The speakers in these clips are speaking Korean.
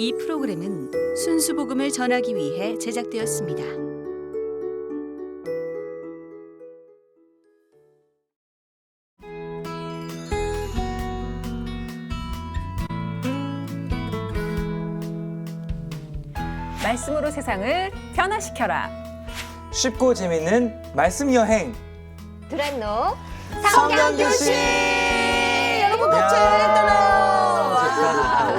이 프로그램은 순수 복음을 전하기 위해 제작되었습니다. 말씀으로 세상을 변화시켜라. 쉽고 재밌는 말씀 여행. 드라노 성경교실. 여러분 같이 좋다.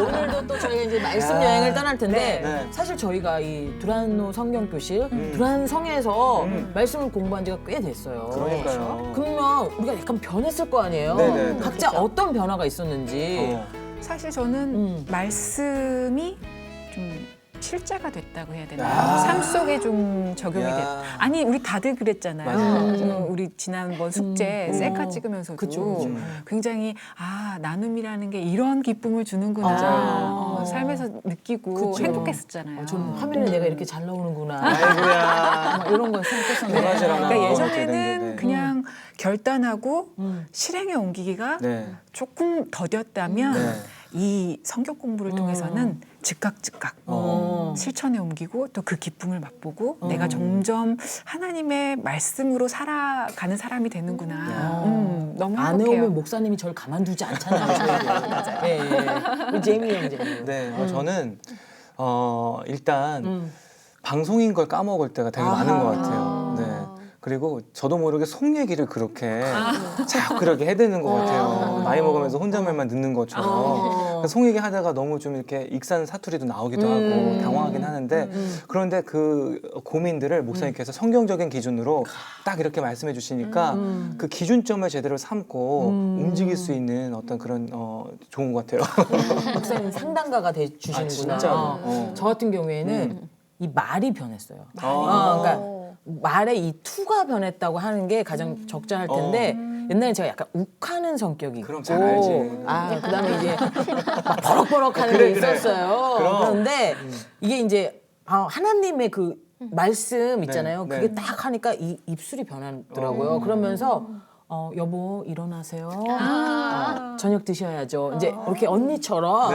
오늘도 또 저희가 이제 말씀 여행을 떠날 텐데 네. 사실 저희가 이 두란노 성경교실 두란성에서 말씀을 공부한 지가 꽤 됐어요. 그러니까요. 그러면 우리가 약간 변했을 거 아니에요? 네네. 각자 어떤 변화가 있었는지. 사실 저는 말씀이 좀 실제가 됐다고 해야 되나요? 아. 삶 속에 좀 적용이 야. 됐다. 아니 우리 다들 그랬잖아요. 맞아요. 우리 지난번 숙제 셀카 찍으면서도 그쵸. 굉장히 나눔이라는 게 이런 기쁨을 주는구나. 맞아요. 삶에서 느끼고 그쵸. 행복했었잖아요. 저는 화면에 내가 이렇게 잘 나오는구나. 아이고야. 막 이런 걸 생각했었는데. 변하질 않아. 그러니까 네네네. 예전에는 그냥 결단하고 실행에 옮기기가 네. 조금 더뎠다면 네. 이 성경 공부를 통해서는 즉각 어. 실천에 옮기고 또 그 기쁨을 맛보고 내가 점점 하나님의 말씀으로 살아가는 사람이 되는구나. 너무 안에 행복해요. 오면 목사님이 저를 가만두지 않잖아요. 맞아요. 예, 예. 우리 제이미 형제. 네. 저는 일단 방송인 걸 까먹을 때가 되게 많은 것 같아요. 네. 그리고 저도 모르게 속 얘기를 그렇게 자꾸 그렇게 해대는 것 같아요. 나이 먹으면서 혼잣말만 듣는 것처럼. 속 얘기 하다가 너무 좀 이렇게 익산 사투리도 나오기도 하고 당황하긴 하는데 그런데 그 고민들을 목사님께서 성경적인 기준으로 딱 이렇게 말씀해 주시니까 그 기준점을 제대로 삼고 움직일 수 있는 어떤 그런 좋은 것 같아요. 목사님 상담가가 돼 주시는구나. 진짜로? 저 같은 경우에는 이 말이 변했어요. 그러니까 말의 이 투가 변했다고 하는 게 가장 적절할 텐데 옛날에 제가 약간 욱하는 성격이 그럼 있고 잘 알지. 그다음에 이제 막 버럭버럭하는 그래, 게 그래. 있었어요. 그럼. 그런데 이게 이제 하나님의 그 말씀 있잖아요. 네, 그게 네. 딱 하니까 이 입술이 변하더라고요. 그러면서 여보 일어나세요. 저녁 드셔야죠. 이제 이렇게 언니처럼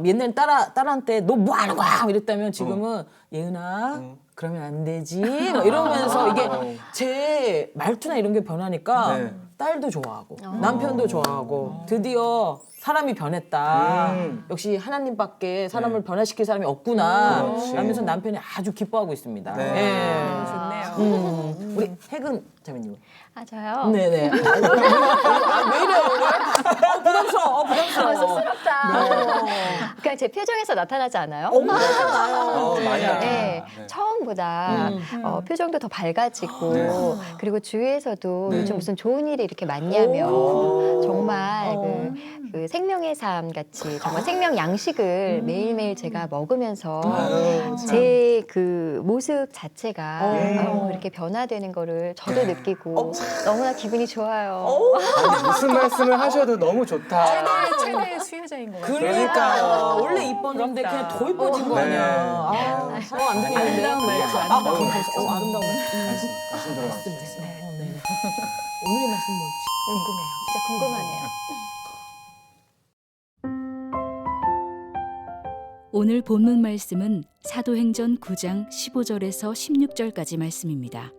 네. 옛날 딸한테 너 뭐 하는 거야? 이랬다면 지금은 예은아 그러면 안 되지. 막 이러면서 이게 제 말투나 이런 게 변하니까 네. 딸도 좋아하고 남편도 좋아하고 드디어 사람이 변했다. 역시 하나님밖에 사람을 변화시킬 사람이 없구나. 그렇지. 라면서 남편이 아주 기뻐하고 있습니다. 네. 예. 좋네요. 우리 혜근 자매님. 저요. 네네. 왜 이래요 오늘? 부담스러워. 쑥스럽다. 그냥 제 표정에서 나타나지 않아요? 많이 나타나요. 네, 네. 처음보다 표정도 더 밝아지고 네. 그리고 주위에서도 네. 요즘 무슨 좋은 일이 이렇게 많냐면 정말 그 생명의 삶 같이 정말 생명 양식을 매일매일 제가 먹으면서 아유, 참. 제 그 모습 자체가 이렇게 변화되는 거를 저도 느끼고 너무나 기분이 좋아요. 아니, 무슨 말씀을 하셔도 너무 좋다. 최대 수혜자인 것 같아요. 그러니까 원래 이뻤는데 그냥 더 이뻐진 거 네. 아니야. 안 되겠는데. 아름다운 말투, 아름다운 아름다운 말투. 아름다운 말투. 말씀 들어요. 네. 오늘의 말씀 뭘지. 궁금해요. 진짜 궁금하네요. 오늘 본문 말씀은 사도행전 9장 15절에서 16절까지 말씀입니다.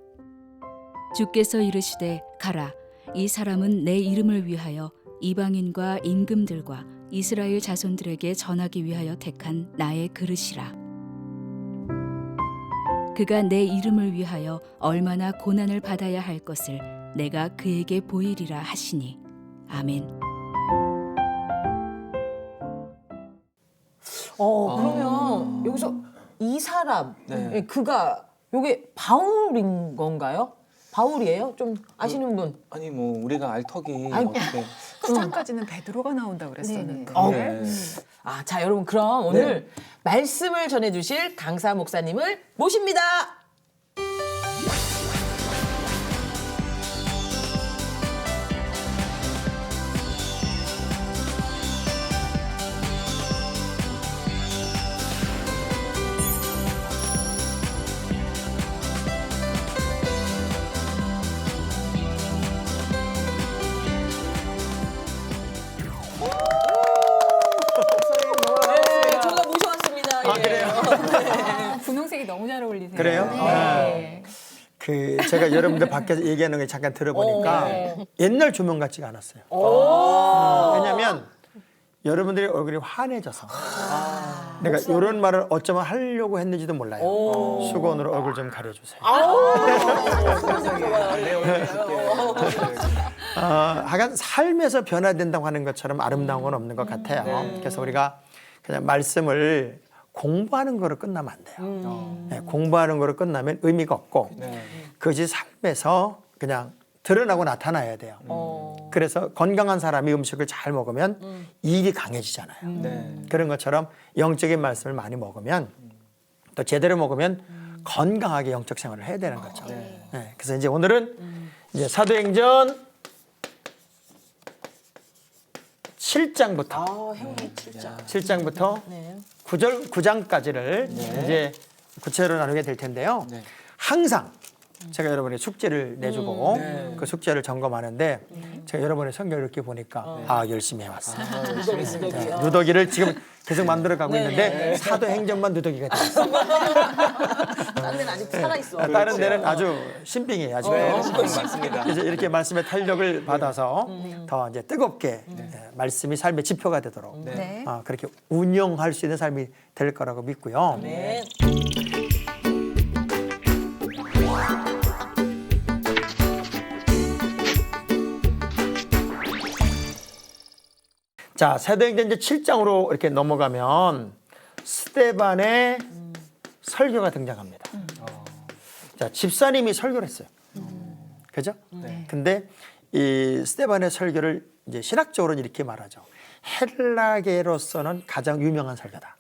주께서 이르시되 가라 이 사람은 내 이름을 위하여 이방인과 임금들과 이스라엘 자손들에게 전하기 위하여 택한 나의 그릇이라. 그가 내 이름을 위하여 얼마나 고난을 받아야 할 것을 내가 그에게 보이리라 하시니 아멘. 그러면 여기서 이 사람, 네. 예, 그가 요게 바울인 건가요? 바울이에요? 좀 아시는 분? 아니 뭐 우리가 알 턱이 아이고. 어떻게? 쿠장까지는 베드로가 나온다고 그랬었는데. 네. 자 여러분 그럼 오늘 말씀을 전해주실 강사 목사님을 모십니다. 저희가 모셔왔습니다. 너무 잘 어울리세요. 그래요? 네. 그 제가 여러분들 밖에서 얘기하는 거 잠깐 들어보니까 옛날 조명 같지가 않았어요. 왜냐하면 여러분들의 얼굴이 환해져서 내가 이런 말을 어쩌면 하려고 했는지도 몰라요. 수건으로 얼굴 좀 가려주세요. 하여간 삶에서 변화된다고 하는 것처럼 아름다운 건 없는 것 같아요. 그래서 우리가 그냥 말씀을 공부하는 거로 끝나면 안 돼요. 네, 공부하는 거로 끝나면 의미가 없고 그것이 삶에서 그냥 드러나고 나타나야 돼요. 그래서 건강한 사람이 음식을 잘 먹으면 일이 강해지잖아요. 네. 그런 것처럼 영적인 말씀을 많이 먹으면 또 제대로 먹으면 건강하게 영적 생활을 해야 되는 거죠. 네, 그래서 이제 오늘은 이제 사도행전 7장부터 행운의 7장. 7장부터 네. 9장까지를 이제 구체로 나누게 될 텐데요. 네. 항상 제가 여러분의 숙제를 내주고 네. 그 숙제를 점검하는데 제가 여러분의 성경을 이렇게 보니까 열심히 해왔어요. 네, 누더기를 지금 계속 만들어가고 있는데 사도행전만 누더기가 됐어요. 딴 데는 아직 살아있어. 다른 데는 아주 신빙이에요. 아직. 맞습니다. 이제 이렇게 말씀의 탄력을 받아서 더 이제 뜨겁게 말씀이 삶의 지표가 되도록 네. 그렇게 운영할 수 있는 삶이 될 거라고 믿고요. 네. 자, 사도행전 이제 7장으로 이렇게 넘어가면 스데반의 설교가 등장합니다. 자, 집사님이 설교를 했어요. 그죠? 근데 이 스데반의 설교를 이제 신학적으로는 이렇게 말하죠. 헬라계로서는 가장 유명한 설교다.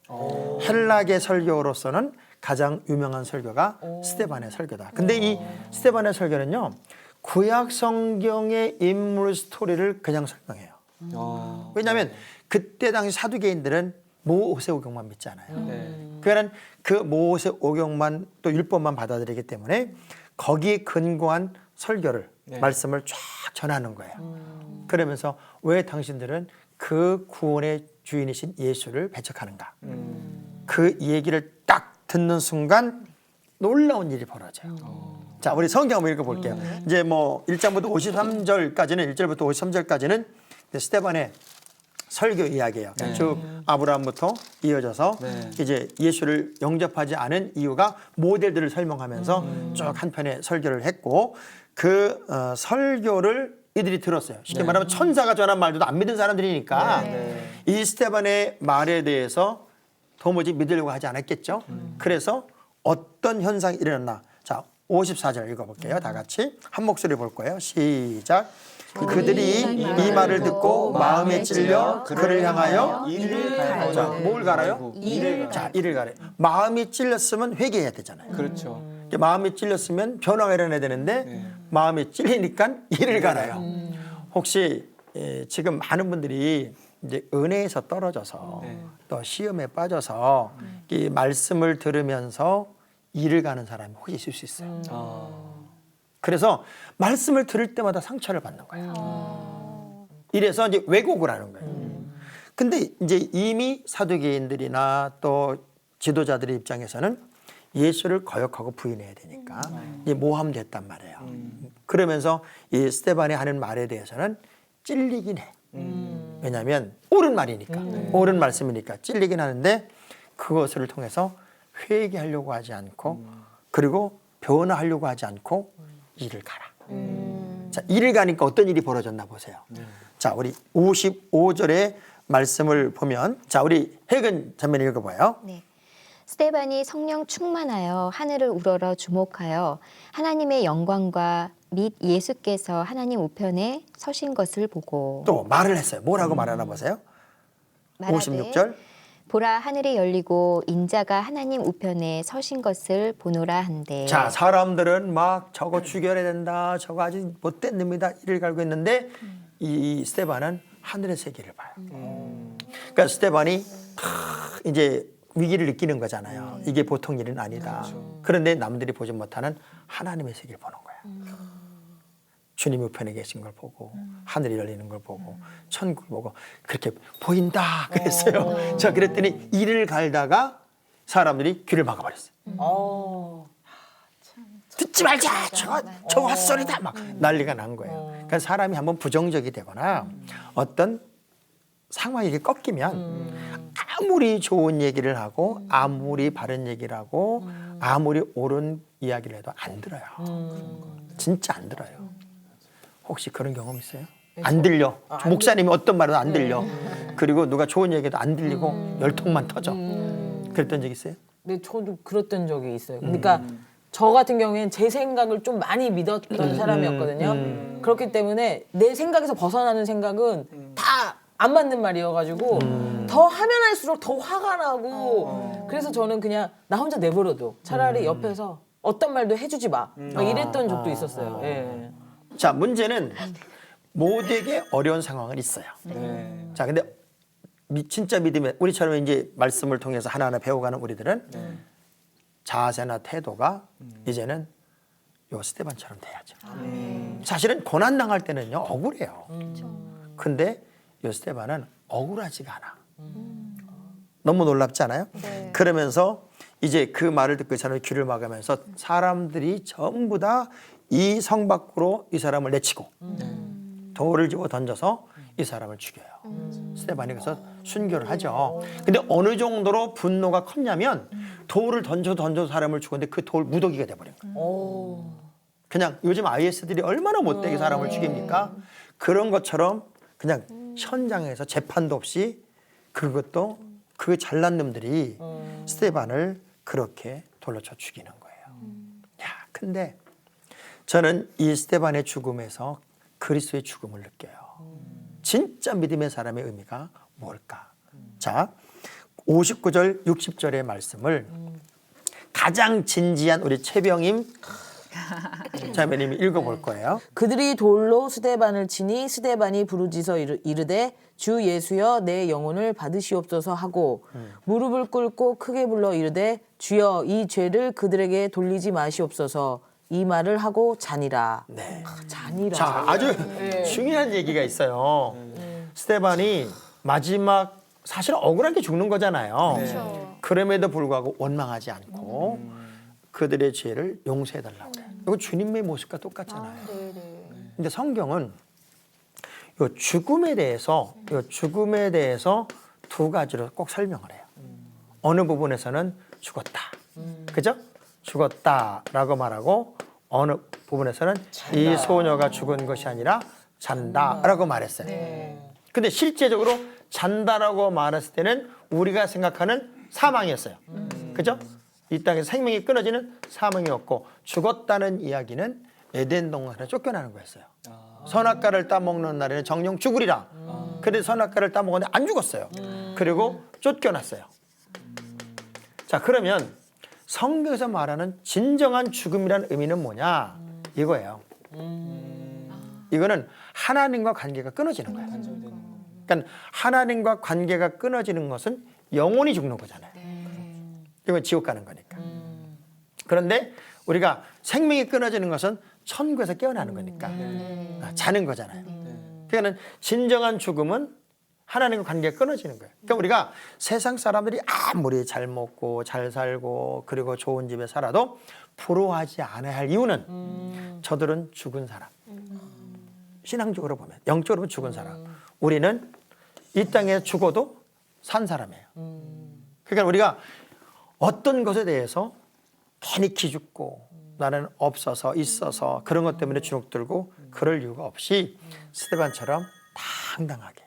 헬라계 설교로서는 가장 유명한 설교가 스데반의 설교다. 근데 이 스데반의 설교는요, 구약 성경의 인물 스토리를 그냥 설명해요. 왜냐하면 그때 당시 사두개인들은 모세오경만 믿잖아요. 네. 그러니까 그 모세오경만 또 율법만 받아들이기 때문에 거기에 근거한 설교를 말씀을 쫙 전하는 거예요. 그러면서 왜 당신들은 그 구원의 주인이신 예수를 배척하는가? 그 얘기를 딱 듣는 순간 놀라운 일이 벌어져요. 자, 우리 성경 한번 읽어볼게요. 이제 뭐 1장부터 53절까지는 1절부터 53절까지는 스데반의 설교 이야기예요. 쭉 아브라함부터 이어져서 이제 예수를 영접하지 않은 이유가 모델들을 설명하면서 쭉 한 편의 설교를 했고 그 설교를 이들이 들었어요. 쉽게 말하면 천사가 전한 말도 안 믿은 사람들이니까 이 스데반의 말에 대해서 도무지 믿으려고 하지 않았겠죠. 그래서 어떤 현상이 일어났나. 자, 54절 읽어볼게요. 다 같이 한 목소리 볼 거예요. 시작. 그들이 이 말을 듣고 마음에 찔려 그를 향하여 이를 갈아요. 자, 뭘 갈아요? 이를 자, 이를 갈아요. 마음이 찔렸으면 회개해야 되잖아요. 그렇죠. 마음이 찔렸으면 변화가 일어나야 되는데 마음이 찔리니까 이를 갈아요. 혹시 지금 많은 분들이 이제 은혜에서 떨어져서 또 시험에 빠져서 이 말씀을 들으면서 이를 가는 사람이 혹시 있을 수 있어요. 그래서 말씀을 들을 때마다 상처를 받는 거예요. 이래서 이제 왜곡을 하는 거예요. 근데 이제 이미 사두개인들이나 또 지도자들의 입장에서는 예수를 거역하고 부인해야 되니까 이제 모함됐단 말이에요. 그러면서 이 스데반이 하는 말에 대해서는 찔리긴 해. 왜냐하면 옳은 말이니까, 옳은 말씀이니까 찔리긴 하는데 그것을 통해서 회개하려고 하지 않고 그리고 변화하려고 하지 않고 이를 가라. 자, 이를 가니까 어떤 일이 벌어졌나 보세요. 자, 우리 55절의 말씀을 보면, 자, 우리 혜근 자매님 읽어봐요. 네. 스데반이 성령 충만하여 하늘을 우러러 주목하여 하나님의 영광과 및 예수께서 하나님 우편에 서신 것을 보고 또 말을 했어요. 뭐라고 말하나 보세요. 말하되 56절. 보라 하늘이 열리고 인자가 하나님 우편에 서신 것을 보노라 한데. 자, 사람들은 막 저거 죽여야 된다. 저거 아주 못된 놈이다. 이를 갈고 있는데 이 스데반은 하늘의 세계를 봐요. 그러니까 스데반이 이제 위기를 느끼는 거잖아요. 이게 보통 일은 아니다. 그런데 남들이 보지 못하는 하나님의 세계를 보는 거야. 주님 우편에 계신 걸 보고 하늘이 열리는 걸 보고 천국을 보고 그렇게 보인다 그랬어요. 저 그랬더니 이를 갈다가 사람들이 귀를 막아버렸어요. 듣지 말자. 저거 헛소리다. 막 난리가 난 거예요. 그러니까 사람이 한번 부정적이 되거나 어떤 상황이 이렇게 꺾이면 아무리 좋은 얘기를 하고 아무리 바른 얘기를 하고 아무리 옳은 이야기를 해도 안 들어요. 진짜 안 들어요. 혹시 그런 경험 있어요? 안 들려. 목사님이 어떤 말도 안 들려. 그리고 누가 좋은 얘기도 안 들리고 열통만 터져. 그랬던 적 있어요? 네, 저도 그랬던 적이 있어요. 그러니까 저 같은 경우에는 제 생각을 좀 많이 믿었던 사람이었거든요. 그렇기 때문에 내 생각에서 벗어나는 생각은 다 안 맞는 말이어가지고 더 하면 할수록 더 화가 나고 그래서 저는 그냥 나 혼자 내버려둬. 차라리 옆에서 어떤 말도 해주지 마. 막 이랬던 적도 있었어요. 예. 자, 문제는 모두에게 어려운 상황은 있어요. 자, 근데 진짜 믿음에 우리처럼 이제 말씀을 통해서 하나하나 배워가는 우리들은 자세나 태도가 이제는 요 스데반처럼 돼야죠. 사실은 고난 당할 때는요 억울해요. 근데 요 스데반은 억울하지가 않아. 너무 놀랍지 않아요? 그러면서 이제 그 말을 듣고 이 사람이 귀를 막으면서 사람들이 전부 다 이 성 밖으로 이 사람을 내치고 돌을 집어 던져서 이 사람을 죽여요. 스데반이 그래서 순교를 하죠. 근데 어느 정도로 분노가 컸냐면 돌을 던져 사람을 죽였는데 그 돌 무더기가 돼버린 거예요. 그냥 요즘 IS들이 얼마나 못되게 사람을 죽입니까? 그런 것처럼 그냥 현장에서 재판도 없이 그것도 그 잘난 놈들이 스데반을 그렇게 돌로 쳐 죽이는 거예요. 야, 근데 저는 이 스데반의 죽음에서 그리스도의 죽음을 느껴요. 진짜 믿음의 사람의 의미가 뭘까? 자, 59절, 60절의 말씀을 가장 진지한 우리 최병임 자매님이 읽어볼 거예요. 그들이 돌로 스데반을 치니 스데반이 부르짖어 이르되 주 예수여 내 영혼을 받으시옵소서 하고 무릎을 꿇고 크게 불러 이르되 주여 이 죄를 그들에게 돌리지 마시옵소서 이 말을 하고 자니라. 네. 자니라. 자, 아주 중요한 얘기가 있어요. 스데반이 마지막 사실 억울하게 죽는 거잖아요. 그럼에도 불구하고 원망하지 않고 그들의 죄를 용서해달라고 해요. 이거 주님의 모습과 똑같잖아요. 근데 성경은 이 죽음에 대해서 두 가지로 꼭 설명을 해요. 어느 부분에서는 죽었다. 그죠? 죽었다라고 말하고 어느 부분에서는 잔다. 이 소녀가 죽은 것이 아니라 잔다라고 말했어요. 근데 실제적으로 잔다라고 말했을 때는 우리가 생각하는 사망이었어요. 그죠? 이 땅에서 생명이 끊어지는 사망이었고 죽었다는 이야기는 에덴 동산에 쫓겨나는 거였어요. 선악과를 따먹는 날에는 정령 죽으리라. 그래서 선악과를 따먹었는데 안 죽었어요. 그리고 쫓겨났어요. 자, 그러면 성경에서 말하는 진정한 죽음이라는 의미는 뭐냐? 이거예요. 이거는 하나님과 관계가 끊어지는 거예요. 그러니까 하나님과 관계가 끊어지는 것은 영혼이 죽는 거잖아요. 이건 지옥 가는 거니까. 그런데 우리가 생명이 끊어지는 것은 천국에서 깨어나는 거니까 자는 거잖아요. 그러니까 진정한 죽음은 하나님과 관계가 끊어지는 거예요. 그러니까 우리가 세상 사람들이 아무리 잘 먹고 잘 살고 그리고 좋은 집에 살아도 부러워하지 않아야 할 이유는 저들은 죽은 사람. 신앙적으로 보면 영적으로 보면 죽은 사람. 우리는 이 땅에 죽어도 산 사람이에요. 그러니까 우리가 어떤 것에 대해서 괜히 기죽고 나는 없어서 있어서 그런 것 때문에 주눅 들고 그럴 이유가 없이 스데반처럼 당당하게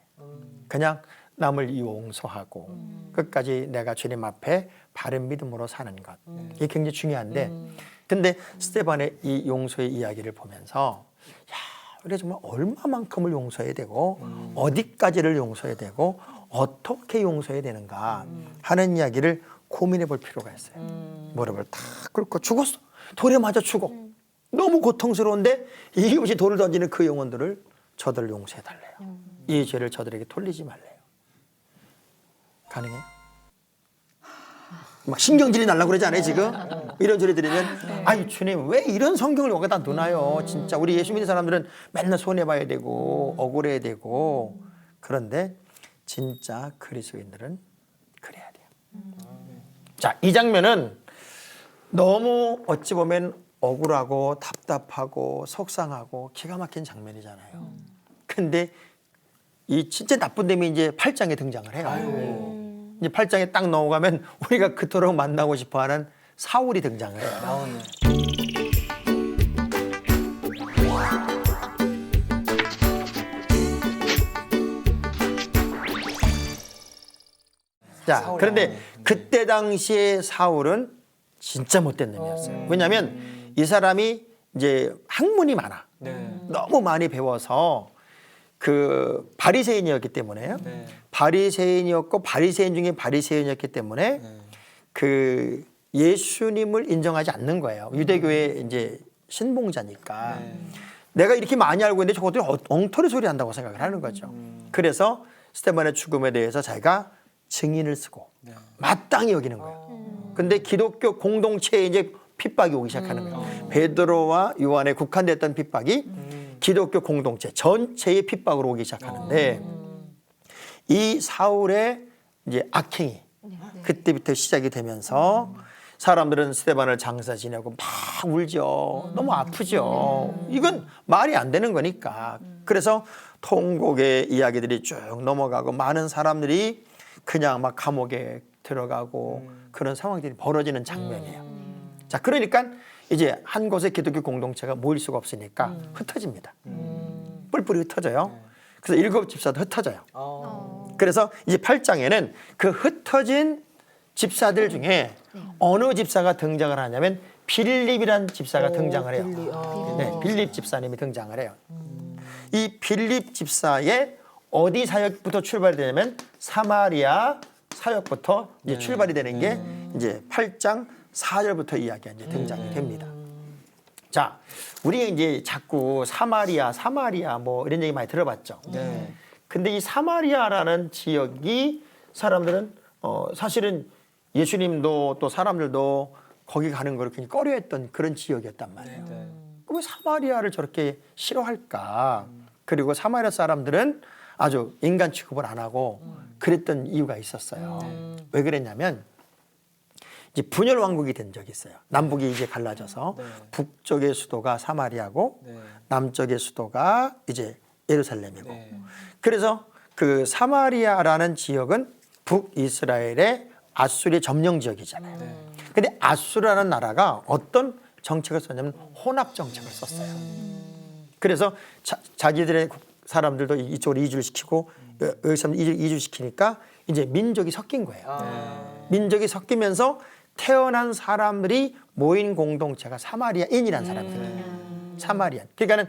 그냥 남을 용서하고 끝까지 내가 주님 앞에 바른 믿음으로 사는 것. 이게 굉장히 중요한데 근데 스데반의 이 용서의 이야기를 보면서 야, 우리가 정말 얼마만큼을 용서해야 되고 어디까지를 용서해야 되고 어떻게 용서해야 되는가 하는 이야기를 고민해 볼 필요가 있어요. 무릎을 탁 꿇고 죽었어. 돌에 맞아 죽어. 너무 고통스러운데 이웃이 돌을 던지는 그 영혼들을 저들을 용서해 달래요. 이 죄를 저들에게 돌리지 말래요. 가능해요? 막 신경질이 날라고 그러지 않아요 지금? 이런 소리 들으면 아이 주님 왜 이런 성경을 여기다 두나요? 진짜 우리 예수 믿는 사람들은 맨날 손해봐야 되고 억울해야 되고 그런데 진짜 그리스도인들은 그래야 돼요. 자, 이 장면은 너무 어찌 보면 억울하고 답답하고 속상하고 기가 막힌 장면이잖아요. 근데 이 진짜 나쁜 놈이 이제 8장에 등장을 해요. 이제 8장에 딱 넘어가면 우리가 그토록 만나고 싶어하는 사울이 등장을 해요. 나오네. 자, 사울이 그런데 나오네. 그때 당시에 사울은 진짜 못된 놈이었어요. 왜냐하면 이 사람이 이제 학문이 많아. 네. 너무 많이 배워서 그 바리새인이었기 때문에요. 네. 바리새인이었고 바리새인 중에 바리새인이었기 때문에 네. 그 예수님을 인정하지 않는 거예요. 유대교의 이제 신봉자니까. 네. 내가 이렇게 많이 알고 있는데 저것들이 엉터리 소리 한다고 생각을 하는 거죠. 그래서 스데반의 죽음에 대해서 자기가 증인을 쓰고 네. 마땅히 여기는 거예요. 근데 기독교 공동체에 이제 핍박이 오기 시작하는 거예요. 베드로와 요한에 국한됐던 핍박이 기독교 공동체 전체의 핍박으로 오기 시작하는데 이 사울의 이제 악행이 그때부터 시작이 되면서 사람들은 스데반을 장사 지내고 막 울죠. 너무 아프죠. 이건 말이 안 되는 거니까. 그래서 통곡의 이야기들이 쭉 넘어가고 많은 사람들이 그냥 막 감옥에 들어가고 그런 상황들이 벌어지는 장면이에요. 자, 그러니까 이제 한 곳에 기독교 공동체가 모일 수가 없으니까 흩어집니다. 뿔뿔이 흩어져요. 그래서 7 집사도 흩어져요. 그래서 이제 8장에는 그 흩어진 집사들 중에 어느 집사가 등장을 하냐면 빌립이라는 집사가 등장을 해요. 네, 빌립 집사님이 등장을 해요. 이 빌립 집사의 어디 사역부터 출발이 되냐면 사마리아 사역부터 이제 출발이 되는 게 이제 8장 4절부터 이야기가 이제 등장이 됩니다. 자, 우리 이제 자꾸 사마리아 뭐 이런 얘기 많이 들어봤죠. 네. 근데 이 사마리아라는 지역이 사람들은 사실은 예수님도 또 사람들도 거기 가는 걸 굉장히 꺼려했던 그런 지역이었단 말이에요. 네. 왜 사마리아를 저렇게 싫어할까? 그리고 사마리아 사람들은 아주 인간 취급을 안 하고 그랬던 이유가 있었어요. 왜 그랬냐면 이제 분열 왕국이 된 적이 있어요. 남북이 이제 갈라져서 북쪽의 수도가 사마리아고 네. 남쪽의 수도가 이제 예루살렘이고. 네. 그래서 그 사마리아라는 지역은 북이스라엘의 아수리의 점령 지역이잖아요. 근데 아수라는 나라가 어떤 정책을 썼냐면 혼합 정책을 썼어요. 그래서 자기들의 사람들도 이쪽으로 이주를 시키고 여기 사람들 이주를 시키니까 이제 민족이 섞인 거예요. 민족이 섞이면서 태어난 사람들이 모인 공동체가 사마리아인이라는 사람들이에요. 사마리안. 그러니까는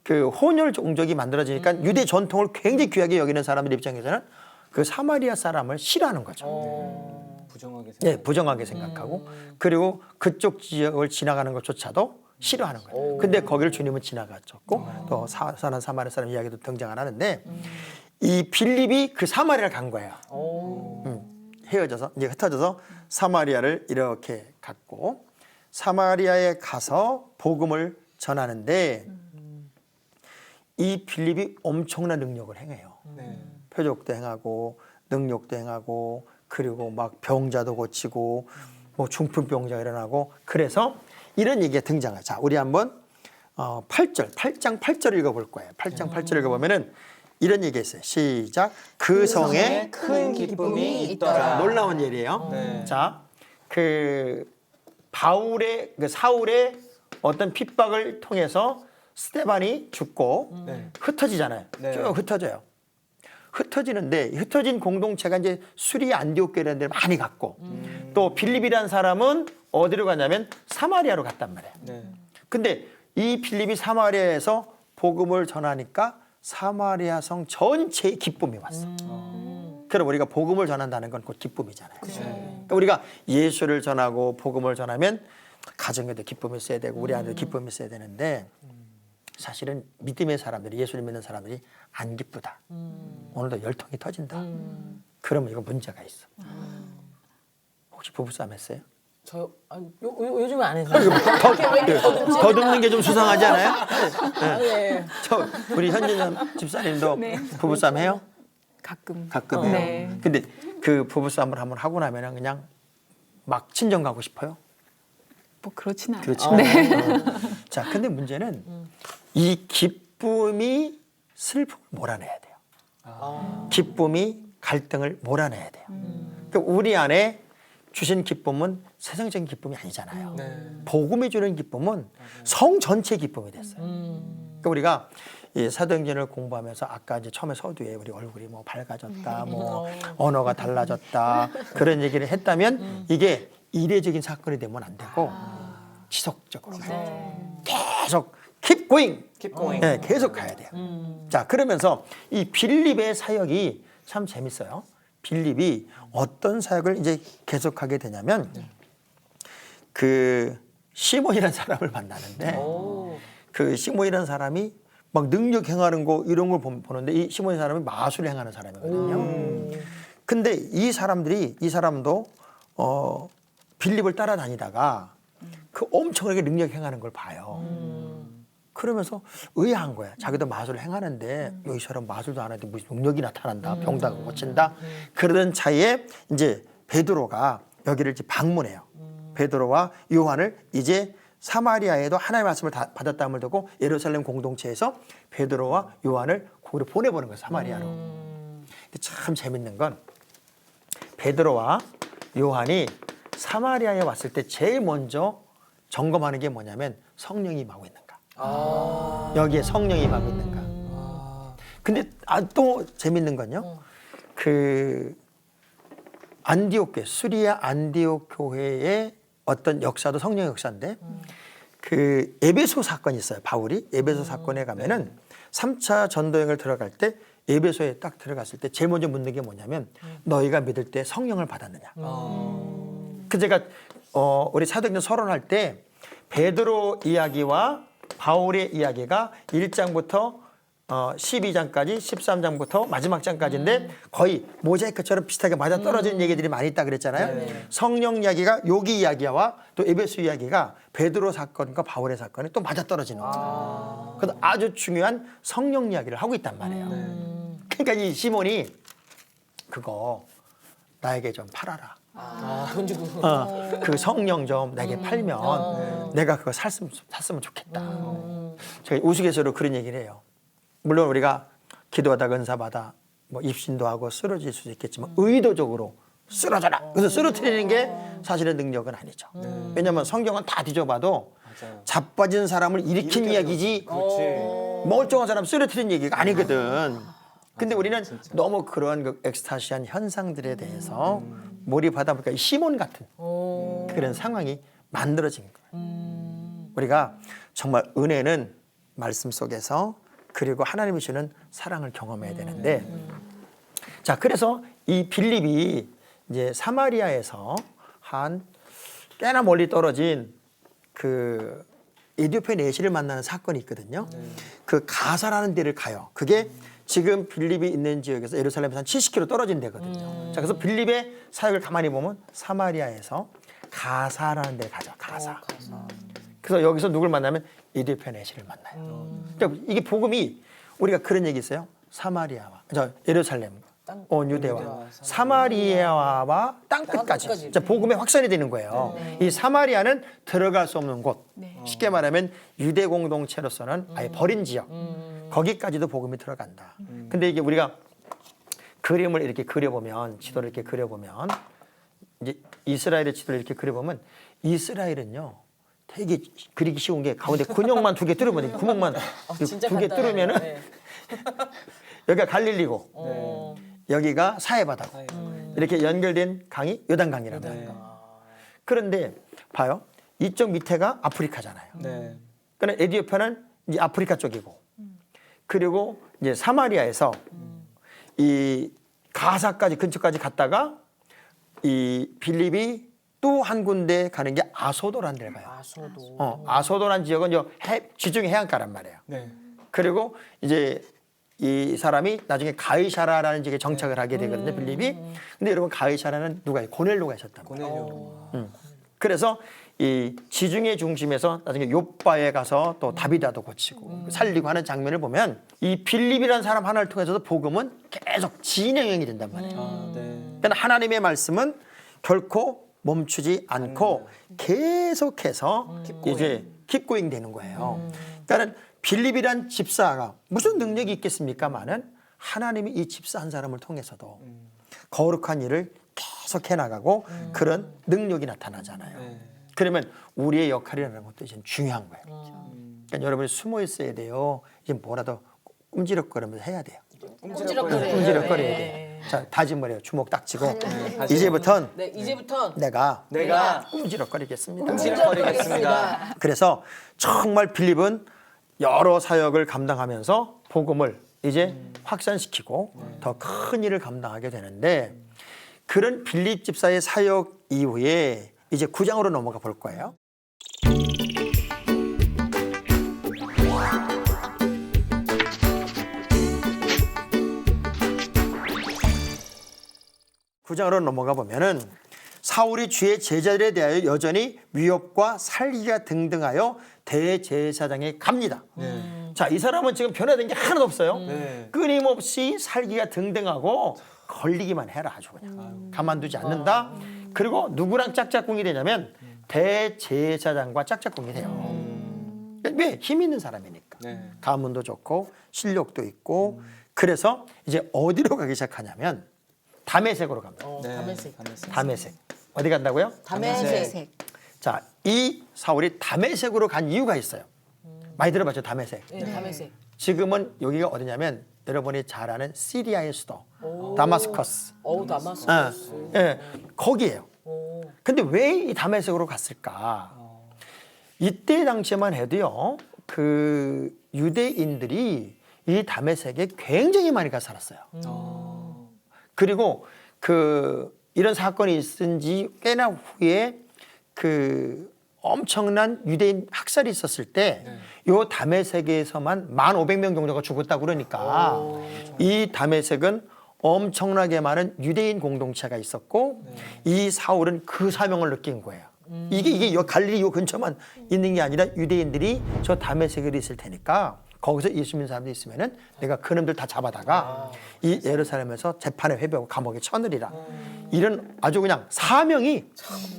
그 혼혈 종족이 만들어지니까 유대 전통을 굉장히 귀하게 여기는 사람들 입장에서는 그 사마리아 사람을 싫어하는 거죠. 부정하게 생각. 네, 부정하게 생각하고 그리고 그쪽 지역을 지나가는 것조차도 싫어하는 거예요. 근데 거기를 주님은 지나갔었고 또 사는 사마리아 사람 이야기도 등장 안 하는데 이 빌립이 그 사마리아를 간 거예요. 헤어져서 이제 흩어져서 사마리아를 이렇게 갔고 사마리아에 가서 복음을 전하는데 이 빌립이 엄청난 능력을 행해요. 네. 표적도 행하고 능력도 행하고 그리고 막 병자도 고치고 뭐 중풍병자가 일어나고 그래서 이런 얘기가 등장해요. 자, 우리 한번 8장 8절 읽어볼 거예요. 8장 8절 읽어보면은 이런 얘기가 있어요. 시작. 그 성에 큰 기쁨이 있더라. 놀라운 일이에요. 네. 자, 그 바울의 그 사울의 어떤 핍박을 통해서 스데반이 죽고 네. 흩어지잖아요. 네. 쭉 흩어져요. 흩어지는데 흩어진 공동체가 이제 수리 안디옥교라는 데를 많이 갔고 또 빌립이라는 사람은 어디로 가냐면 사마리아로 갔단 말이에요. 네. 근데 이 빌립이 사마리아에서 복음을 전하니까 사마리아 성 전체에 기쁨이 왔어. 그럼 우리가 복음을 전한다는 건 곧 기쁨이잖아요. 그러니까 우리가 예수를 전하고 복음을 전하면 가정에도 기쁨이 있어야 되고 우리 안에도 기쁨이 있어야 되는데 사실은 믿음의 사람들이 예수를 믿는 사람들이 안 기쁘다. 오늘도 열통이 터진다. 그러면 이거 문제가 있어. 혹시 부부싸움 했어요? 저 요즘은 안 해서. 더듬는 게 좀 수상하지 않아요? 네. 저 우리 현진 집사님도 부부싸움 해요? 가끔. 가끔 해요. 네. 근데 그 부부싸움을 한번 하고 나면 그냥 막 친정 가고 싶어요? 뭐 그렇진 않아요. 그렇지. 자, 근데 문제는 이 기쁨이 슬픔을 몰아내야 돼요. 기쁨이 갈등을 몰아내야 돼요. 그러니까 우리 안에 주신 기쁨은 세상적인 기쁨이 아니잖아요. 복음이 주는 기쁨은 성 전체의 기쁨이 됐어요. 그러니까 우리가 이 사도행전을 공부하면서 아까 이제 처음에 서두에 우리 얼굴이 뭐 밝아졌다, 뭐 언어가 달라졌다 그런 얘기를 했다면 이게 이례적인 사건이 되면 안 되고 지속적으로 가야 돼요. 계속 keep going. Keep going. 네, 계속 가야 돼요. 자, 그러면서 이 빌립의 사역이 참 재밌어요. 빌립이 어떤 사역을 이제 계속하게 되냐면 그 시몬이라는 사람을 만나는데 그 시몬이라는 사람이 막 능력 행하는 거 이런 걸 보는데 이 시몬이라는 사람이 마술을 행하는 사람이거든요. 근데 이 사람도 빌립을 따라다니다가 그 엄청나게 능력 행하는 걸 봐요. 그러면서 의아한 거야. 자기도 마술을 행하는데 이 사람 마술도 안 하는데 무슨 능력이 나타난다. 병다 고친다. 그러던 차에 이제 베드로가 여기를 이제 방문해요. 베드로와 요한을 이제 사마리아에도 하나님의 말씀을 받았다함을 두고 예루살렘 공동체에서 베드로와 요한을 거기로 보내보는 거예요. 사마리아로. 근데 참 재밌는 건 베드로와 요한이 사마리아에 왔을 때 제일 먼저 점검하는 게 뭐냐면 성령이 임하고 있는가. 여기에 성령이 임하고 있는가. 근데 또 재밌는 건요. 그 안디옥 교회, 수리아 안디옥 교회의 어떤 역사도 성령의 역사인데 그 에베소 사건이 있어요. 바울이 에베소 사건에 가면은 3차 전도여행을 들어갈 때 에베소에 딱 들어갔을 때 제일 먼저 묻는 게 뭐냐면 너희가 믿을 때 성령을 받았느냐. 그 제가 우리 사도행전 서론할 때 베드로 이야기와 바울의 이야기가 1장부터 12장까지 13장부터 마지막 장까지인데 거의 모자이크처럼 비슷하게 맞아떨어지는 얘기들이 많이 있다 그랬잖아요. 성령 이야기가 요기 이야기와 또 에베소 이야기가 베드로 사건과 바울의 사건이 또 맞아떨어지는 거예요. 그래서 아주 중요한 성령 이야기를 하고 있단 말이에요. 그러니까 이 시몬이 그거 나에게 좀 팔아라. 돈 주고. 그 성령 좀 내게 팔면 내가 그거 샀으면 좋겠다. 제가 우스갯소리로 그런 얘기를 해요. 물론 우리가 기도하다가 은사받아 뭐 입신도 하고 쓰러질 수도 있겠지만 의도적으로 쓰러져라. 그래서 쓰러뜨리는 게 사실은 능력은 아니죠. 왜냐하면 성경은 다 뒤져봐도 자빠진 사람을 일으킨 이야기지 멀쩡한 사람 쓰러뜨린 얘기가 아니거든. 근데 우리는 너무 그러한 그 엑스타시한 현상들에 대해서 몰입하다 보니까 시몬 같은 그런 상황이 만들어진 거예요. 우리가 정말 은혜는 말씀 속에서 그리고 하나님이 주는 사랑을 경험해야 되는데 자, 그래서 이 빌립이 이제 사마리아에서 한 꽤나 멀리 떨어진 그 에디오피아 내시를 만나는 사건이 있거든요. 그 가사라는 데를 가요. 그게 지금 빌립이 있는 지역에서 예루살렘에서 한 70km 떨어진 데거든요. 자, 그래서 빌립의 사역을 가만히 보면 사마리아에서 가사라는 데를 가죠. 가사. 그래서 여기서 누굴 만나면 에디오피아 내시를 만나요. 그러니까 이게 복음이 우리가 그런 얘기 있어요. 사마리아와 예루살렘, 유대와 사마리아와 땅 끝까지 복음의 확산이 되는 거예요. 이 사마리아는 들어갈 수 없는 곳. 쉽게 말하면 유대 공동체로서는 아예 버린 지역. 거기까지도 복음이 들어간다. 근데 이게 우리가 그림을 이렇게 그려보면 지도를 이렇게 그려보면 이제 이스라엘의 지도를 이렇게 그려보면 이스라엘은요. 되게 그리기 쉬운 게 가운데 근육만 2개 뚫으면 구멍만 2개 뚫으면은 여기가 갈릴리고 여기가 사해바다고 이렇게 연결된 강이 요단강이라고 합니다. 그런데 봐요. 이쪽 밑에가 아프리카잖아요. 그러니까 에디오피아는 이제 아프리카 쪽이고 그리고 이제 사마리아에서 이 가사까지 근처까지 갔다가 이 빌립이 또 한 군데 가는 게 아소도라는 데를 가요. 아소도라는 지역은 지중해 해안가란 말이에요. 그리고 이제 이 사람이 나중에 가이사라라는 지역에 정착을 하게 되거든요. 빌립이. 근데 여러분 가이사라는 누가요? 고넬료가 있었단 말이에요. 그래서 이 지중해 중심에서 나중에 욥바에 가서 또 다비다도 고치고 살리고 하는 장면을 보면 이 빌립이라는 사람 하나를 통해서도 복음은 계속 진행이 된단 말이에요. 그러니까 하나님의 말씀은 결코 멈추지 않고 계속해서 이제 킵고잉 되는 거예요. 그러니까 빌립이란 집사가 무슨 능력이 있겠습니까마는 하나님이 이 집사 한 사람을 통해서도 거룩한 일을 계속 해나가고 그런 능력이 나타나잖아요. 그러면 우리의 역할이라는 것도 이제 중요한 거예요. 그러니까 여러분이 숨어 있어야 돼요. 이제 뭐라도 꼼지락거리면서 해야 돼요. 꼼지락거려야 돼요. 자, 다짐을 해요. 주먹 딱 쥐고 이제부턴 네, 이제부터 내가 꼼지락거리겠습니다. 꼼지락거리겠습니다. 그래서 정말 빌립은 여러 사역을 감당하면서 복음을 이제 확산시키고 더 큰 일을 감당하게 되는데 그런 빌립 집사의 사역 이후에 이제 9장으로 넘어가 볼 거예요. 구장으로 넘어가 보면은 사울이 주의 제자들에 대하여 여전히 위협과 살기가 등등하여 대제사장에 갑니다. 자, 이 사람은 지금 변화된 게 하나도 없어요. 끊임없이 살기가 등등하고 걸리기만 해라 아주 그냥 가만두지 않는다. 그리고 누구랑 짝짝꿍이 되냐면 대제사장과 짝짝꿍이 돼요. 왜? 힘 있는 사람이니까. 가문도 좋고 실력도 있고 그래서 이제 어디로 가기 시작하냐면 다메섹으로 갑니다. 다메섹. 어디 간다고요? 다메섹. 자, 이 사울이 다메섹으로 간 이유가 있어요. 많이 들어봤죠, 다메섹. 네, 다메섹. 지금은 여기가 어디냐면 여러분이 잘 아는 시리아의 수도 다마스커스. 다마스커스. 예, 거기에요. 근데 왜 이 다메섹으로 갔을까? 이때 당시에만 해도요, 그 유대인들이 이 다메섹에 굉장히 많이 가 살았어요. 그리고 그 이런 사건이 있은 지 꽤나 후에 그 엄청난 유대인 학살이 있었을 때 요 다메섹에서만 1,500명 정도가 죽었다고 그러니까 이 다메섹은 엄청나게 많은 유대인 공동체가 있었고 이 사울은 그 사명을 느낀 거예요. 이게 요 갈릴리 요 근처만 있는 게 아니라 유대인들이 저 다메섹에 있을 테니까 거기서 예수 믿는 사람들이 있으면은 내가 그놈들 다 잡아다가 이 예루살렘에서 재판에 회부하고 감옥에 쳐넣으리라. 이런 아주 그냥 사명이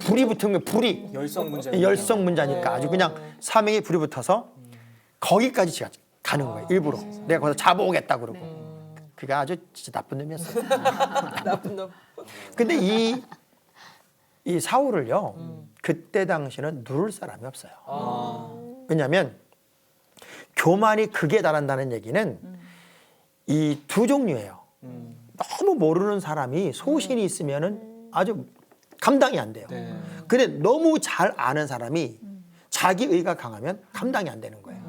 불이 붙으면 불이 열성 문자니까 아주 그냥 사명이 불이 붙어서 거기까지 제가 가는 거예요. 일부러 내가 거기서 잡아오겠다 그러고 그가 아주 진짜 나쁜 놈이었어요. 나쁜 놈. 근데 이 사울을요 그때 당시는 누를 사람이 없어요. 왜냐하면 교만이 극에 달한다는 얘기는 이 두 종류예요. 너무 모르는 사람이 소신이 있으면은 아주 감당이 안 돼요. 근데 너무 잘 아는 사람이 자기 의가 강하면 감당이 안 되는 거예요.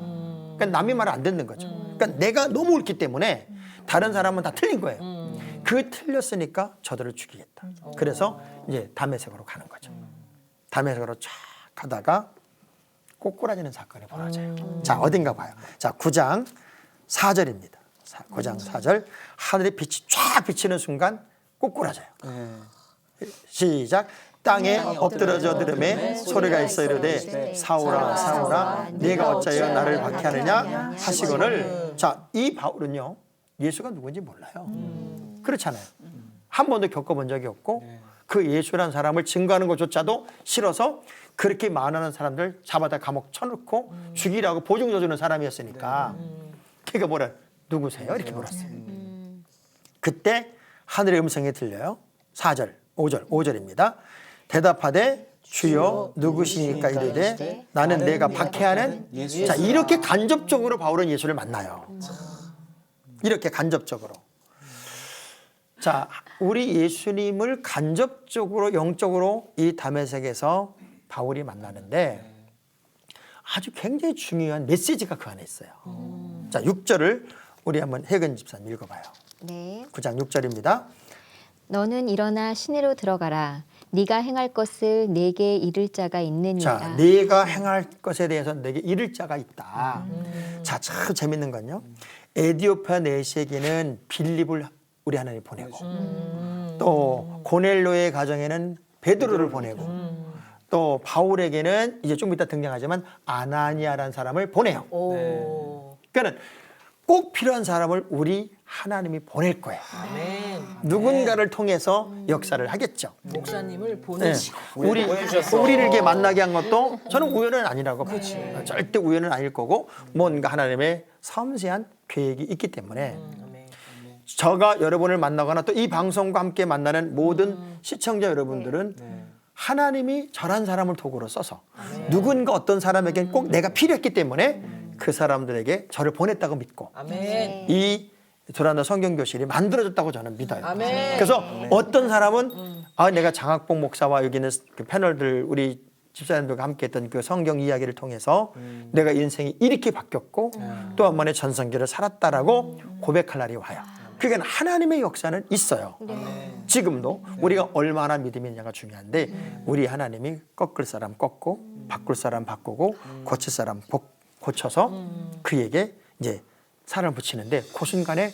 그러니까 남의 말을 안 듣는 거죠. 그러니까 내가 너무 옳기 때문에 다른 사람은 다 틀린 거예요. 그 틀렸으니까 저들을 죽이겠다. 그래서 이제 다메섹으로 가는 거죠. 다메섹으로 쫙 가다가 꼬꾸라지는 사건이 벌어져요. 자, 어딘가 봐요. 자, 9장 4절입니다. 9장 4절. 하늘의 빛이 쫙 비치는 순간 꼬꾸라져요. 시작. 땅에 엎드러져 들음에 소리가 있어 이르되 사울아 사울아 네가 어찌하여 나를 박해하느냐 하시거늘. 자, 이 바울은요 예수가 누군지 몰라요. 그렇잖아요. 한 번도 겪어본 적이 없고 그 예수라는 사람을 증거하는 것조차도 싫어서 그렇게 많은 사람들 잡아다 감옥 쳐넣고 죽이라고 보증 줘주는 사람이었으니까 그러니까 뭐라 누구세요? 이렇게 물었어요. 그때 하늘의 음성이 들려요. 4절 5절입니다. 대답하되 주여 누구시니까 이르되 나는 내가 박해하는 자, 이렇게 간접적으로 바울은 예수를 만나요. 이렇게 간접적으로. 자, 우리 예수님을 간접적으로 영적으로 이 다메섹에서 바울이 만나는데 아주 굉장히 중요한 메시지가 그 안에 있어요. 자, 6절을 우리 한번 혜근 집사님 읽어봐요. 네. 9장 6절입니다. 너는 일어나 시내로 들어가라. 네가 행할 것을 내게 이를 자가 있느니라. 자, 네가 행할 것에 대해서 내게 이를 자가 있다. 자, 참 재밌는 건요. 에디오피아 내시에게는 빌립을 우리 하나님 보내고 또 고넬료의 가정에는 베드로를 보내고 또 바울에게는 이제 좀 이따 등장하지만 아나니아라는 사람을 보내요. 그러니까는 꼭 필요한 사람을 우리 하나님이 보낼 거예요. 아멘. 누군가를 통해서 역사를 하겠죠. 목사님을 네. 보내시고. 우리를 이렇게 만나게 한 것도 저는 우연은 아니라고 봐요. 절대 우연은 아닐 거고 뭔가 하나님의 섬세한 계획이 있기 때문에 아멘. 저가 여러분을 만나거나 또 이 방송과 함께 만나는 모든 시청자 여러분들은 하나님이 저런 사람을 도구로 써서 누군가 어떤 사람에게 꼭 내가 필요했기 때문에 그 사람들에게 저를 보냈다고 믿고 아멘. 이 도란노 성경교실이 만들어졌다고 저는 믿어요. 아멘. 그래서 어떤 사람은 내가 장학봉 목사와 여기 있는 그 패널들 우리 집사님들과 함께 했던 그 성경 이야기를 통해서 내가 인생이 이렇게 바뀌었고 또 한 번의 전성기를 살았다라고 고백할 날이 와요. 그러니까 하나님의 역사는 있어요. 지금도 우리가 얼마나 믿음이 있냐가 중요한데 우리 하나님이 꺾을 사람 꺾고 바꿀 사람 바꾸고 고칠 사람 고쳐서 그에게 이제 살을 붙이는데 그 순간에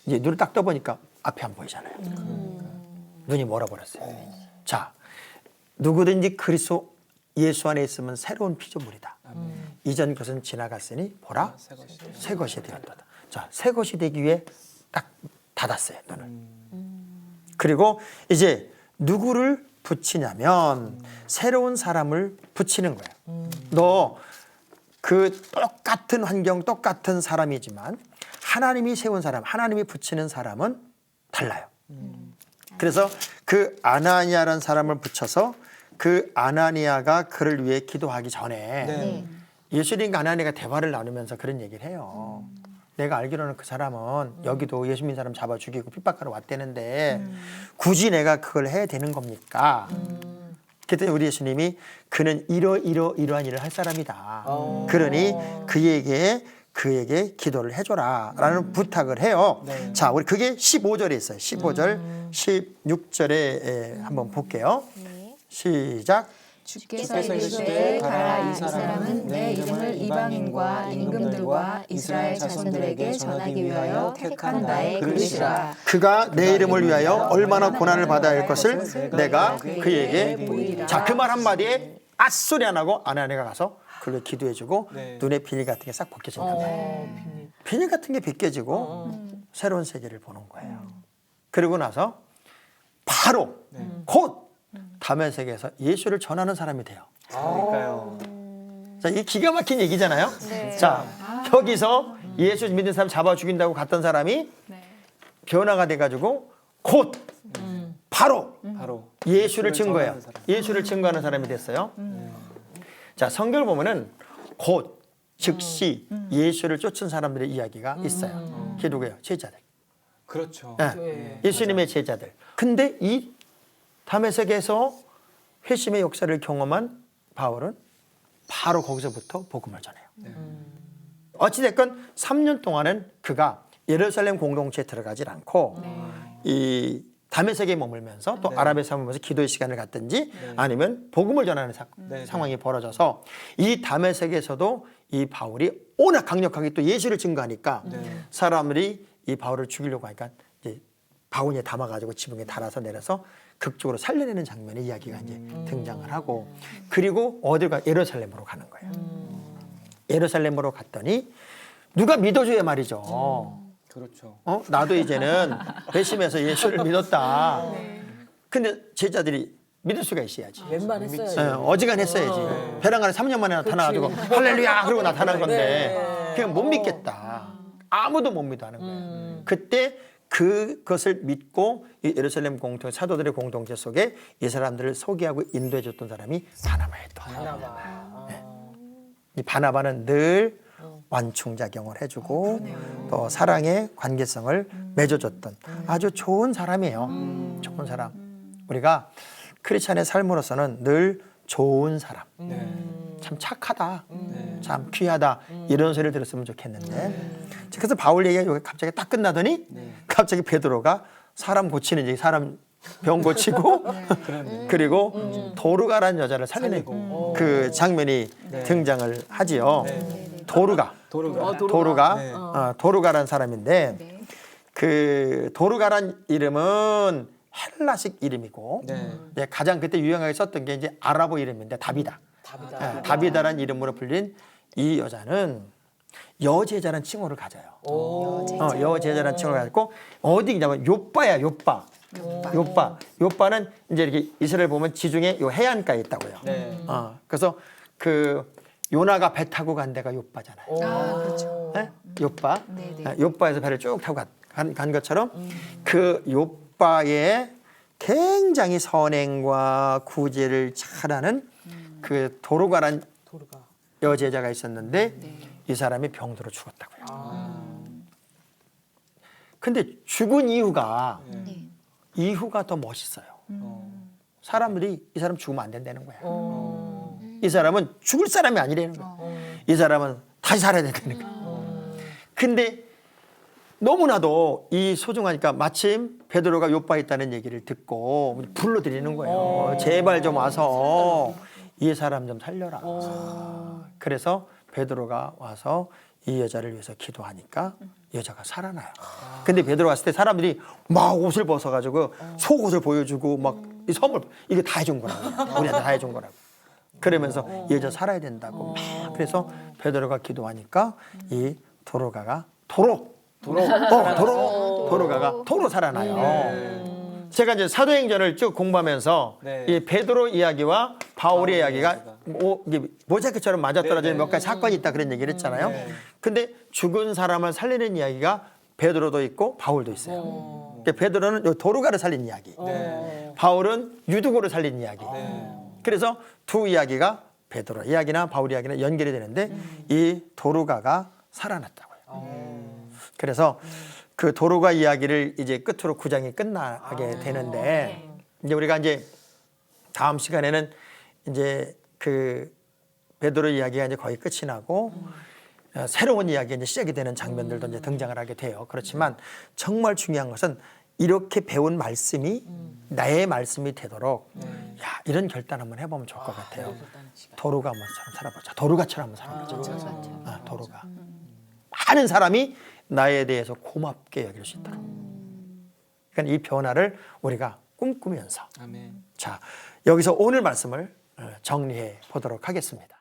이제 눈을 딱 떠보니까 앞이 안 보이잖아요. 눈이 멀어버렸어요. 자, 누구든지 그리스도 예수 안에 있으면 새로운 피조물이다. 이전 것은 지나갔으니 보라 새 것이 되었도다. 자, 새 것이 되기 위해 딱 닫았어요, 눈을. 그리고 이제 누구를 붙이냐면 새로운 사람을 붙이는 거예요. 너 그 똑같은 환경, 똑같은 사람이지만 하나님이 세운 사람, 하나님이 붙이는 사람은 달라요. 그래서 그 아나니아라는 사람을 붙여서 그 아나니아가 그를 위해 기도하기 전에 예수님과 아나니아가 대화를 나누면서 그런 얘기를 해요. 내가 알기로는 그 사람은 여기도 예수 믿는 사람 잡아 죽이고 핍박하러 왔다는데 굳이 내가 그걸 해야 되는 겁니까? 그랬더니 우리 예수님이 그는 이러한 일을 할 사람이다. 그러니 그에게 기도를 해줘라 라는 부탁을 해요. 자, 우리 그게 15절에 있어요. 15절, 16절에 한번 볼게요. 시작. 주께서 이르시되 가라 이 사람은 내 이름을 이방인과 임금들과 이스라엘 자손들에게 전하기 위하여 택한 나의 그릇이라. 그가 내 이름을 위하여 얼마나 고난을 받아야 할 것을 내가 그에게 보이리라. 자, 그 말 한마디에 앗소리 안 하고 아나니아가 가서 그를 기도해주고 눈에 비닐 같은 게 싹 벗겨진단 말이에요. 비닐 같은 게 벗겨지고 새로운 세계를 보는 거예요. 그리고 나서 바로 곧 다메섹에서 예수를 전하는 사람이 돼요. 그러니까요. 자, 이게 기가 막힌 얘기잖아요. 자, 여기서 예수 믿는 사람 잡아 죽인다고 갔던 사람이 변화가 돼가지고 곧 바로 예수를 증거해요. 예수를 증거하는 사람이 됐어요. 자, 성경을 보면은 곧 즉시 예수를 쫓은 사람들의 이야기가 있어요. 그게 누구예요? 제자들. 그렇죠. 네. 예수님의 제자들. 근데 이 다메섹에서 회심의 역사를 경험한 바울은 바로 거기서부터 복음을 전해요. 어찌됐건 3년 동안은 그가 예루살렘 공동체에 들어가질 않고 이 다메섹에 머물면서 또 아랍에서 머물면서 기도의 시간을 갖든지 아니면 복음을 전하는 상황이 벌어져서 이 다메섹에서도 이 바울이 워낙 강력하게 또 예수를 증거하니까 사람들이 이 바울을 죽이려고 하니까 이제 바구니에 담아가지고 지붕에 달아서 내려서 극적으로 살려내는 장면의 이야기가 이제 등장을 하고 그리고 어디가 예루살렘으로 가는 거예요. 예루살렘으로 갔더니 누가 믿어줘야 말이죠. 그렇죠. 나도 이제는 회심해서 예수를 믿었다. 근데 제자들이 믿을 수가 있어야지. 웬만했어요. 어지간했어야지. 벼랑 안에 3년 만에 나타나가지고 할렐루야 그러고 나타난 건데 그냥 못 믿겠다. 아무도 못 믿어 하는 거예요. 그때 그것을 믿고 이 예루살렘 공동체, 사도들의 공동체 속에 이 사람들을 소개하고 인도해 줬던 사람이 바나바였던 거예요. 이 바나바는 늘 완충작용을 해주고 또 사랑의 관계성을 맺어줬던 아주 좋은 사람이에요. 좋은 사람. 우리가 크리스찬의 삶으로서는 늘 좋은 사람, 참 착하다, 참 귀하다 이런 소리를 들었으면 좋겠는데 그래서 바울 얘기가 갑자기 딱 끝나더니 갑자기 베드로가 사람 고치는 얘기, 사람 병 고치고 그리고 도르가라는 여자를 살려내고 그 장면이 등장을 하지요. 도르가라는 사람인데 그 도르가란 이름은 헬라식 이름이고 가장 그때 유행하게 썼던 게 이제 아랍어 이름인데 다비다라는 이름으로 불린 이 여자는 여제자라는 칭호를 가져요. 오. 여제자라는 칭호를 가지고 어디냐면 요빠야, 요빠. 요빠는 이제 이렇게 이스라엘 보면 지중해 요 해안가에 있다고요. 네. 그래서 그 요나가 배 타고 간 데가 요빠잖아요. 그렇죠. 네? 요빠. 네네. 요빠에서 배를 쭉 타고 간 것처럼 그 요빠에 굉장히 선행과 구제를 잘하는 그 도로가란 도르가. 여제자가 있었는데 이 사람이 병들어 죽었다고요. 근데 죽은 이후가 더 멋있어요. 사람들이 이 사람 죽으면 안 된다는 거야. 이 사람은 죽을 사람이 아니라는 거야. 이 사람은 다시 살아야 된다는 거야. 근데 너무나도 이 소중하니까 마침 베드로가 요빠에 있다는 얘기를 듣고 불러드리는 거예요. 제발 좀 와서 이 사람 좀 살려라. 그래서 베드로가 와서 이 여자를 위해서 기도하니까 여자가 살아나요. 근데 베드로 왔을 때 사람들이 막 옷을 벗어가지고 속옷을 보여주고 막 이 선물 이거 다 해준 거라고. 우리한테 다 해준 거라고. 그러면서 이 여자 살아야 된다고. 막 그래서 베드로가 기도하니까 이 도로가가 도로 살아나요. 제가 이제 사도행전을 쭉 공부하면서 네. 이 베드로 이야기와 바울의 이야기가 이게 모자이크처럼 맞아떨어지는 몇 가지 사건이 있다 그런 얘기를 했잖아요. 근데 죽은 사람을 살리는 이야기가 베드로도 있고 바울도 있어요. 그러니까 베드로는 요 도로가를 살린 이야기, 바울은 유두고를 살린 이야기. 그래서 두 이야기가 베드로 이야기나 바울 이야기나 연결이 되는데 이 도로가가 살아났다고요. 그래서 그 도로가 이야기를 이제 끝으로 9장이 끝나게 되는데 이제 우리가 이제 다음 시간에는 이제 그 베드로 이야기가 이제 거의 끝이 나고 새로운 이야기가 이제 시작이 되는 장면들도 이제 등장을 하게 돼요. 그렇지만 정말 중요한 것은 이렇게 배운 말씀이 나의 말씀이 되도록 야, 이런 결단 한번 해보면 좋을 것 같아요. 도로가 한번 살아보자. 도로가처럼 한번 살아보자. 도로가. 많은 사람이 나에 대해서 고맙게 여길 수 있도록. 그러니까 이 변화를 우리가 꿈꾸면서 아멘. 자, 여기서 오늘 말씀을 정리해 보도록 하겠습니다.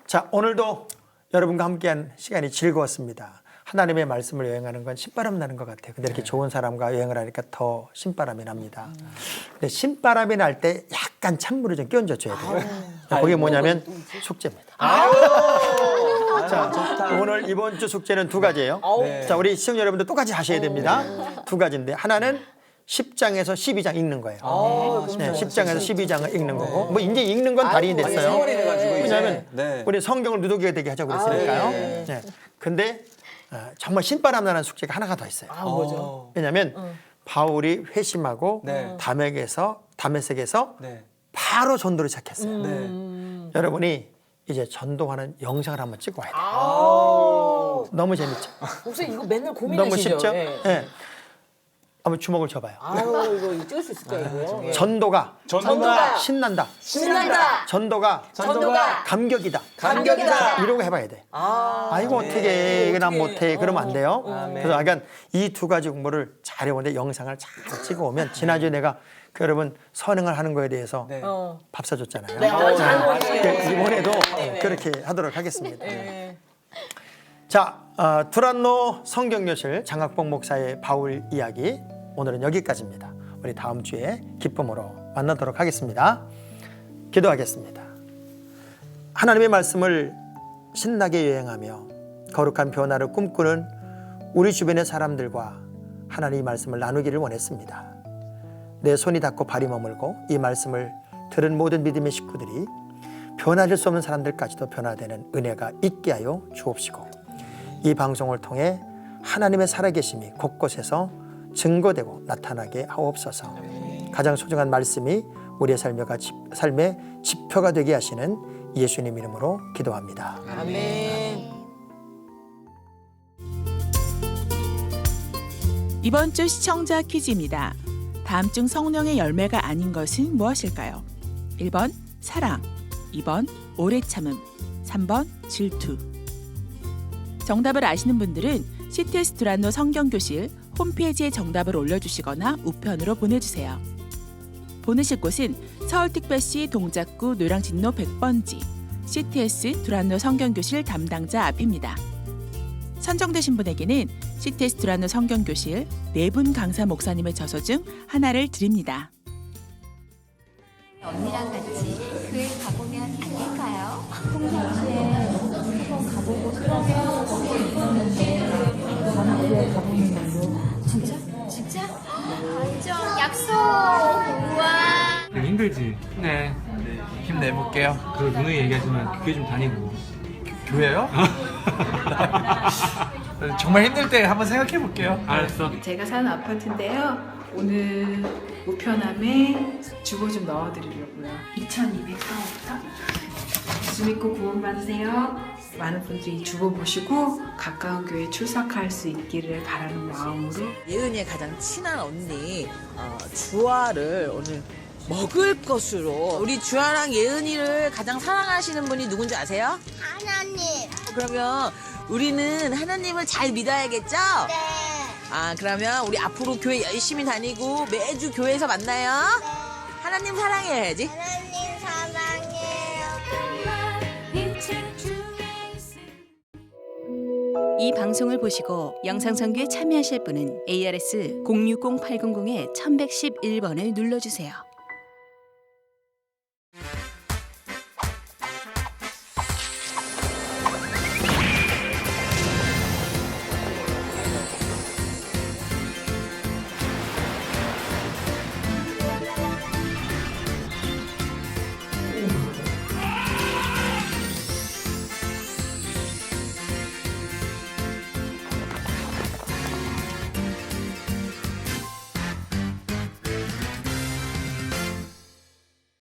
자, 오늘도 여러분과 함께한 시간이 즐거웠습니다. 하나님의 말씀을 여행하는 건 신바람 나는 것 같아요. 근데 이렇게 좋은 사람과 여행을 하니까 더 신바람이 납니다. 근데 신바람이 날 때 약간 찬물을 좀 끼얹어 줘야 돼요. 그게 뭐냐면 숙제입니다. 자, 오늘 이번 주 숙제는 두 가지예요. 자, 우리 시청자 여러분들 똑같이 하셔야 됩니다. 두 가지인데 하나는 10장에서 12장 읽는 거예요. 10장에서 12장을 읽는 거고 뭐 이제 읽는 건 달인이 됐어요. 왜냐하면 우리 성경을 누더기가 되게 하자고 그랬으니까요. 네. 근데 정말 신바람 나는 숙제가 하나가 더 있어요. 뭐죠? 왜냐하면 바울이 회심하고 다메섹에서 바로 전도를 시작했어요. 여러분이 이제 전도하는 영상을 한번 찍어 와야 돼요. 너무 재밌죠? 목사님 이거 맨날 고민하시죠? 너무 쉽죠? 예. 네. 한번 주먹을 줘봐요. 이거 찍을 수 있을까요? 이거? 예. 전도가 신난다. 전도가 감격이다. 이러고 해봐야 돼. 이거 어떻게 난 못해 그러면 안 돼요. 그래서 약간 이 두 가지 공부를 잘해오는데 영상을 잘 찍어오면 지난주에 내가 그 여러분 선행을 하는 거에 대해서 밥 사줬잖아요. 이번에도 그렇게 하도록 하겠습니다. 자, 두란노 성경교실 장학봉 목사의 바울 이야기 오늘은 여기까지입니다. 우리 다음 주에 기쁨으로 만나도록 하겠습니다. 기도하겠습니다. 하나님의 말씀을 신나게 여행하며 거룩한 변화를 꿈꾸는 우리 주변의 사람들과 하나님의 말씀을 나누기를 원했습니다. 내 손이 닿고 발이 머물고 이 말씀을 들은 모든 믿음의 식구들이 변화될 수 없는 사람들까지도 변화되는 은혜가 있게 하여 주옵시고 이 방송을 통해 하나님의 살아계심이 곳곳에서 증거되고 나타나게 하옵소서. 가장 소중한 말씀이 우리의 삶의 지표가 되게 하시는 예수님 이름으로 기도합니다. 아멘. 이번 주 시청자 퀴즈입니다. 다음 중 성령의 열매가 아닌 것은 무엇일까요? 1번 사랑, 2번 오래 참음, 3번 질투. 정답을 아시는 분들은 CTS 두란노 성경교실 홈페이지에 정답을 올려주시거나 우편으로 보내주세요. 보내실 곳은 서울특별시 동작구 노량진로 100번지 CTS 두란노 성경교실 담당자 앞입니다. 선정되신 분에게는 CTS 두란노 성경교실 4분 강사 목사님의 저서 중 하나를 드립니다. 언니랑 같이 교회 가보면 안 될까요? 평상시에 한번 가보고 싶어서 거기 있었는데 다음 주에 가보는 걸로. 진짜? 완전 약속! 우와! 힘들지? 네, 힘내볼게요. 그리고 누누이 얘기하지만 교회 좀 다니고. 교회요? 정말 힘들 때 한번 생각해볼게요. 알았어. 제가 사는 아파트인데요. 오늘 우편함에 주보 좀 넣어드리려고요. 2,200사원부터 예수 믿고 구원받으세요. 많은 분들이 이 주보 보시고 가까운 교회에 출석할 수 있기를 바라는 마음으로 예은이의 가장 친한 언니 주아를 오늘 먹을 것으로 우리 주아랑 예은이를 가장 사랑하시는 분이 누군지 아세요? 하나님. 그러면 우리는 하나님을 잘 믿어야겠죠? 네. 아 그러면 우리 앞으로 교회 열심히 다니고 매주 교회에서 만나요. 하나님 사랑해야지. 하나님 사랑해요. 이 방송을 보시고 영상선교에 참여하실 분은 ARS 060-800-1111번을 눌러주세요.